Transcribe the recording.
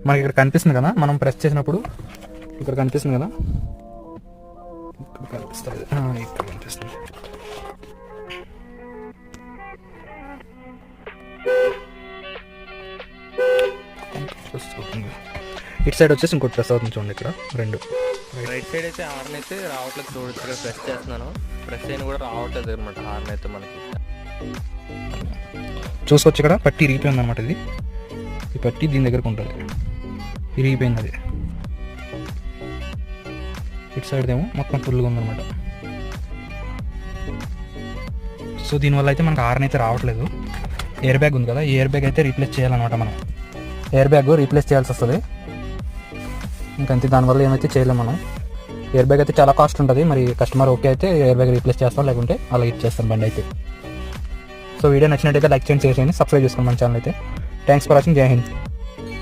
మనకి ఇక్కడ కనిపిస్తుంది కదా, మనం ప్రెస్ చేసినప్పుడు ఇక్కడ కనిపిస్తుంది కదా, ఇక్కడ కనిపిస్తుంది, ఇక్కడ కనిపిస్తుంది. ఇటు సైడ్ వచ్చేసి ఇంకోటి ప్రెస్ అవుతుంది చూడండి, ఇక్కడ రెండు. రైట్ సైడ్ అయితే హార్న్ అయితే రావట్లేదు, చూడొచ్చు. ఇక్కడ ప్రెస్ చేస్తున్నాను, ప్రెస్ అయినా కూడా రావట్లేదు అనమాట హార్న్ అయితే మనకి. చూసుకోవచ్చు ఇక్కడ పట్టి ఇరిగిపోయింది అనమాట. ఇది ఈ పట్టి దీని దగ్గరకు ఉంటుంది, ఇరిగిపోయింది అది. ఇటు సైడ్ ఏమో మొత్తం ఫుల్గా ఉందన్నమాట. సో దీనివల్ల అయితే మనకు హార్న్ అయితే రావట్లేదు. ఎయిర్ బ్యాగ్ ఉంది కదా, ఈ ఎయిర్ బ్యాగ్ అయితే రీప్లేస్ చేయాలన్నమాట. మనం ఎయిర్ బ్యాగ్ రీప్లేస్ చేయాల్సి వస్తుంది. ఇంకంతే, దానివల్ల ఏమైతే చేయలేము మనం. ఎయిర్ బ్యాగ్ అయితే చాలా కాస్ట్ ఉంటుంది. మరి కస్టమర్ ఓకే అయితే ఎయిర్ బ్యాగ్ రీప్లేస్ చేస్తాం, లేకుంటే అలా ఇచ్చేస్తాం బండి అయితే. సో వీడియో నచ్చినట్టయితే లైక్ చేయండి, షేర్ చేయండి, సబ్స్క్రైబ్ చేసుకోండి మన ఛానల్ అయితే. Thanks for watching. జై హింద్.